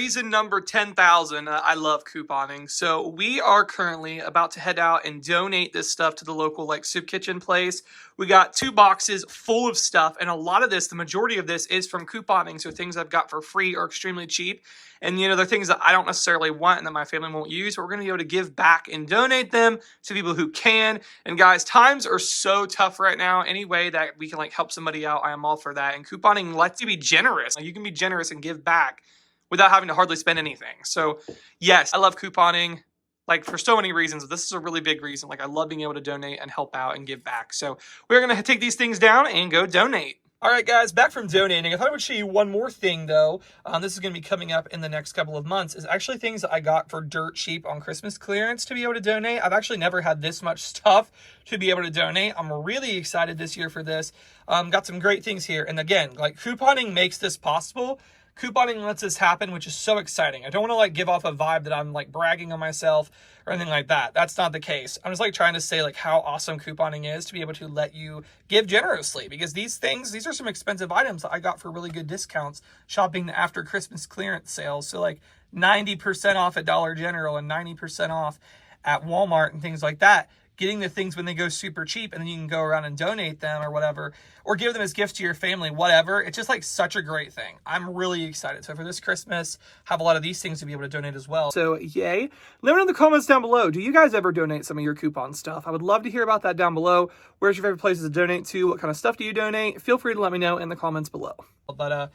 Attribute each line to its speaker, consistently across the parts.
Speaker 1: reason number 10,000, I love couponing. So we are currently about to head out and donate this stuff to the local like soup kitchen place. We got 2 boxes full of stuff, and a lot of this, the majority of this, is from couponing. So things I've got for free or extremely cheap. And, you know, they're things that I don't necessarily want and that my family won't use, but we're going to be able to give back and donate them to people who can. And guys, times are so tough right now. Any way that we can like help somebody out, I am all for that. And couponing lets you be generous. Like, you can be generous and give back without having to hardly spend anything. So yes, I love couponing, like for so many reasons. This is a really big reason. Like, I love being able to donate and help out and give back. So we're going to take these things down and go donate. All right, guys, back from donating. I thought I would show you one more thing, though. This is going to be coming up in the next couple of months. Is actually things that I got for dirt cheap on Christmas clearance to be able to donate. I've actually never had this much stuff to be able to donate. I'm really excited this year for this. Got some great things here. And again, like, couponing makes this possible. Couponing lets this happen, which is so exciting. I don't want to like give off a vibe that I'm like bragging on myself or anything like that. That's not the case. I'm just like trying to say like how awesome couponing is to be able to let you give generously, because these are some expensive items that I got for really good discounts shopping the after Christmas clearance sales. So like 90% off at Dollar General and 90% off at Walmart and things like that. Getting the things when they go super cheap, and then you can go around and donate them or whatever, or give them as gifts to your family, whatever. It's just like such a great thing. I'm really excited. So for this Christmas, have a lot of these things to be able to donate as well. So yay. Let me know in the comments down below. Do you guys ever donate some of your coupon stuff? I would love to hear about that down below. Where's your favorite places to donate to? What kind of stuff do you donate? Feel free to let me know in the comments below. But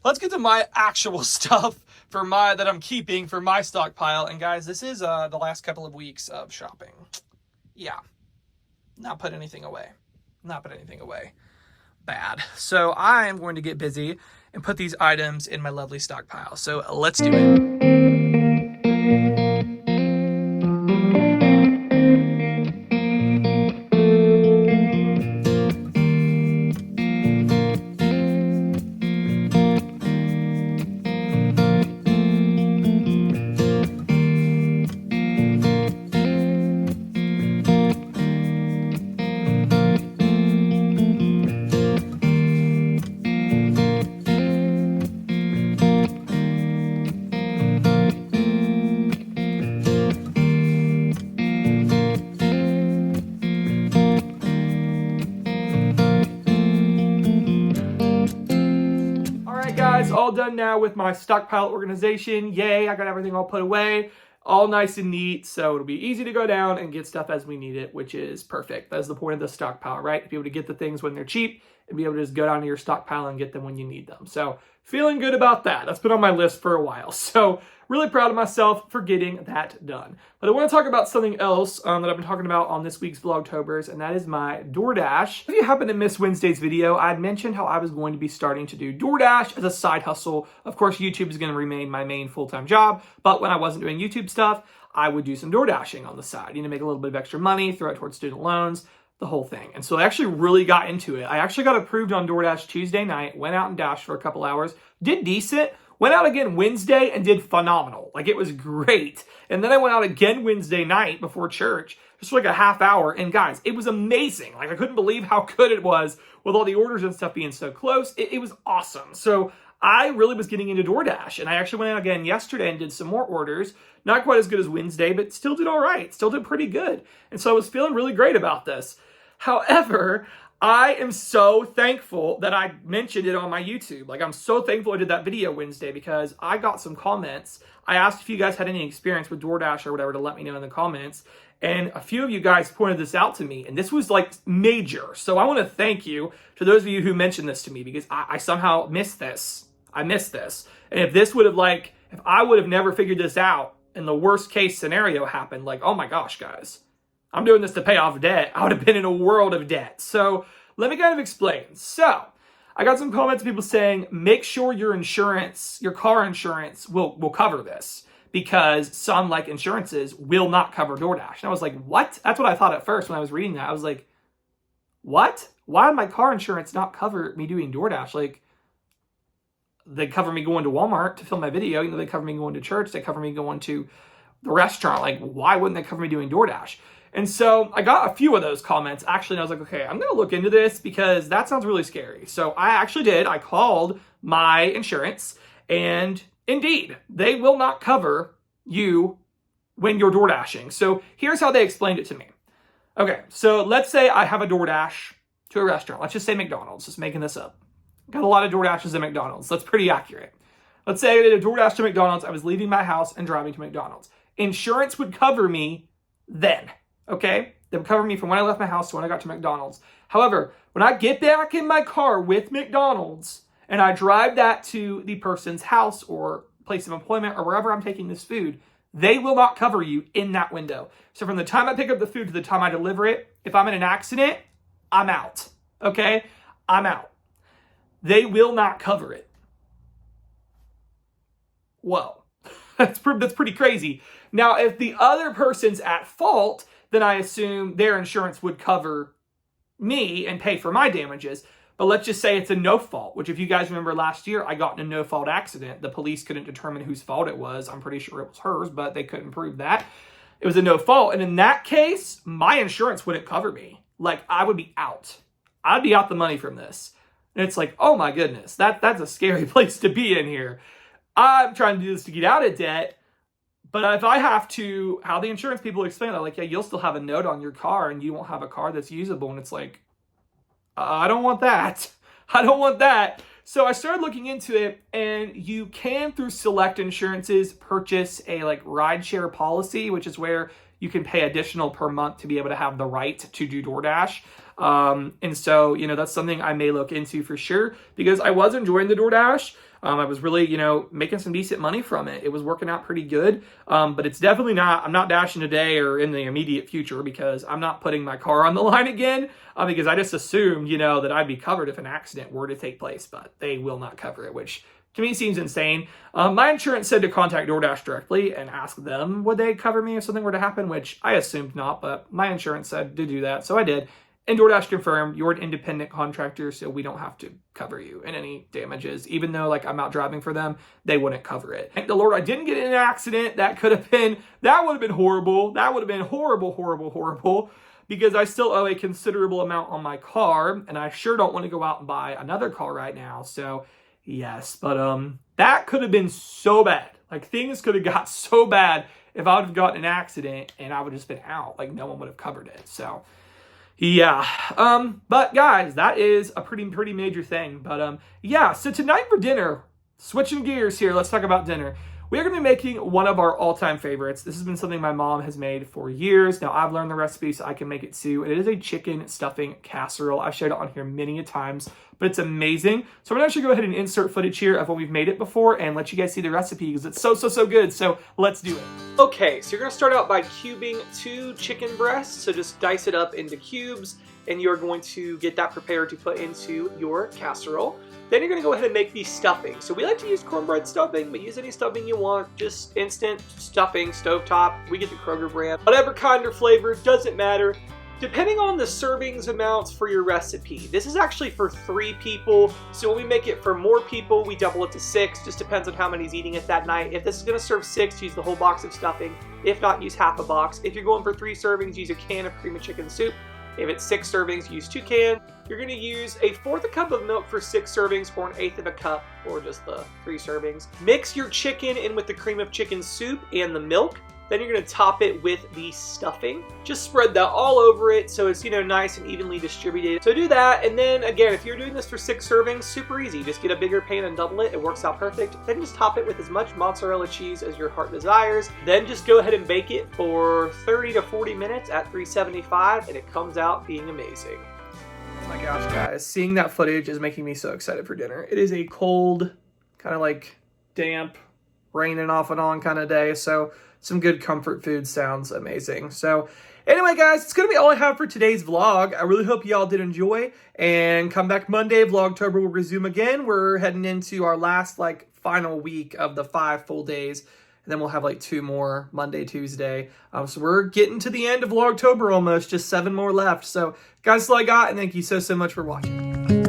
Speaker 1: let's get to my actual stuff that I'm keeping for my stockpile. And guys, this is the last couple of weeks of shopping. Yeah, not put anything away. Bad. So I'm going to get busy and put these items in my lovely stockpile. So let's do it. Guys, all done now with my stockpile organization. Yay, I got everything all put away, all nice and neat, so it'll be easy to go down and get stuff as we need it, which is perfect. That's the point of the stockpile, right? To be able to get the things when they're cheap and be able to just go down to your stockpile and get them when you need them. So feeling good about that. That's been on my list for a while. So really proud of myself for getting that done. But I want to talk about something else that I've been talking about on this week's Vlogtobers, and that is my DoorDash. If you happen to miss Wednesday's video, I'd mentioned how I was going to be starting to do DoorDash as a side hustle. Of course, YouTube is going to remain my main full-time job, but when I wasn't doing YouTube stuff, I would do some DoorDashing on the side, you know, make a little bit of extra money, throw it towards student loans, the whole thing. And so I actually really got into it. I actually got approved on DoorDash Tuesday night, went out and dashed for a couple hours, did decent, went out again Wednesday and did phenomenal. Like, it was great. And then I went out again Wednesday night before church, just for like a half hour. And guys, it was amazing. Like, I couldn't believe how good it was with all the orders and stuff being so close. It was awesome. So I really was getting into DoorDash. And I actually went out again yesterday and did some more orders. Not quite as good as Wednesday, but still did all right. Still did pretty good. And so I was feeling really great about this. However, I am so thankful that I mentioned it on my YouTube. Like, I'm so thankful I did that video Wednesday, because I got some comments. I asked if you guys had any experience with DoorDash or whatever to let me know in the comments. And a few of you guys pointed this out to me, and this was like major. So I want to thank you to those of you who mentioned this to me, because I somehow missed this. I missed this. And if I would have never figured this out and the worst case scenario happened, like, oh my gosh, guys, I'm doing this to pay off debt, I would have been in a world of debt. So let me kind of explain. So I got some comments, people saying, make sure your insurance, your car insurance will cover this, because some like insurances will not cover DoorDash. And I was like, what? That's what I thought at first when I was reading that. I was like, what? Why would my car insurance not cover me doing DoorDash? Like, they cover me going to Walmart to film my video. You know, they cover me going to church. They cover me going to the restaurant. Like, why wouldn't they cover me doing DoorDash? And so I got a few of those comments, actually, and I was like, okay, I'm going to look into this, because that sounds really scary. So I actually did. I called my insurance, and Indeed, they will not cover you when you're door dashing. So here's how they explained it to me. Okay, so let's say I have a DoorDash to a restaurant. Let's just say McDonald's, just making this up. Got a lot of DoorDashes at McDonald's. That's pretty accurate. Let's say I did a DoorDash to McDonald's. I was leaving my house and driving to McDonald's. Insurance would cover me then, okay? They would cover me from when I left my house to when I got to McDonald's. However, when I get back in my car with McDonald's and I drive that to the person's house or place of employment or wherever I'm taking this food, they will not cover you in that window. So from the time I pick up the food to the time I deliver it, if I'm in an accident, I'm out, okay? I'm out. They will not cover it. Whoa, that's pretty crazy. Now, if the other person's at fault, then I assume their insurance would cover me and pay for my damages. But let's just say it's a no fault, which if you guys remember last year, I got in a no fault accident. The police couldn't determine whose fault it was. I'm pretty sure it was hers, but they couldn't prove that. It was a no fault. And in that case, my insurance wouldn't cover me. Like, I would be out. I'd be out the money from this. And it's like, oh my goodness, that's a scary place to be in here. I'm trying to do this to get out of debt. But if I have to, how the insurance people explain that, like, yeah, you'll still have a note on your car and you won't have a car that's usable. And it's like, I don't want that. I don't want that. So I started looking into it, and you can, through select insurances, purchase a like rideshare policy, which is where you can pay additional per month to be able to have the right to do DoorDash. And so, that's something I may look into for sure, because I was enjoying the DoorDash. I was really, making some decent money from it. It was working out pretty good. But it's definitely not, I'm not dashing today or in the immediate future, because I'm not putting my car on the line again, because I just assumed, that I'd be covered if an accident were to take place, but they will not cover it, which to me seems insane. My insurance said to contact DoorDash directly and ask them, would they cover me if something were to happen, which I assumed not, but my insurance said to do that. So I did. And DoorDash confirmed, you're an independent contractor, so we don't have to cover you in any damages. Even though, I'm out driving for them, they wouldn't cover it. Thank the Lord I didn't get in an accident. That would have been horrible. That would have been horrible, horrible, horrible, because I still owe a considerable amount on my car, and I sure don't want to go out and buy another car right now. So, yes, but that could have been so bad. Things could have got so bad if I would have gotten an accident, and I would have just been out. No one would have covered it, so... yeah, but guys, that is a pretty major thing. But yeah, so tonight for dinner, switching gears here, let's talk about dinner. We're going to be making one of our all-time favorites. This has been something my mom has made for years. Now, I've learned the recipe so I can make it too. It is a chicken stuffing casserole. I've shared it on here many a times, but it's amazing. So I'm going to actually go ahead and insert footage here of when we've made it before and let you guys see the recipe, because it's so good. So let's do it. Okay, so you're going to start out by cubing 2 chicken breasts. So just dice it up into cubes, and you're going to get that prepared to put into your casserole. Then you're going to go ahead and make the stuffing. So we like to use cornbread stuffing, but use any stuffing you want. Just instant stuffing, stovetop. We get the Kroger brand. Whatever kind or flavor, doesn't matter. Depending on the servings amounts for your recipe. This is actually for 3 people. So when we make it for more people, we double it to 6. Just depends on how many's eating it that night. If this is going to serve 6, use the whole box of stuffing. If not, use half a box. If you're going for 3 servings, use a can of cream of chicken soup. If it's 6 servings, use 2 cans. You're going to use 1/4 cup of milk for 6 servings, or 1/8 cup for just the 3 servings. Mix your chicken in with the cream of chicken soup and the milk. Then you're going to top it with the stuffing. Just spread that all over it so it's, nice and evenly distributed. So do that, and then again, if you're doing this for 6 servings, super easy. Just get a bigger pan and double it. It works out perfect. Then just top it with as much mozzarella cheese as your heart desires. Then just go ahead and bake it for 30 to 40 minutes at 375, and it comes out being amazing. Oh my gosh, guys. Seeing that footage is making me so excited for dinner. It is a cold, kind of damp, raining off and on kind of day, so some good comfort food sounds amazing. So anyway, guys, it's going to be all I have for today's vlog. I really hope y'all did enjoy, and come back Monday. Vlogtober will resume again. We're heading into our last, final week of the 5 full days, and then we'll have, 2 more Monday, Tuesday. So we're getting to the end of Vlogtober almost, just 7 more left. So, guys, that's all I got, and thank you so much for watching.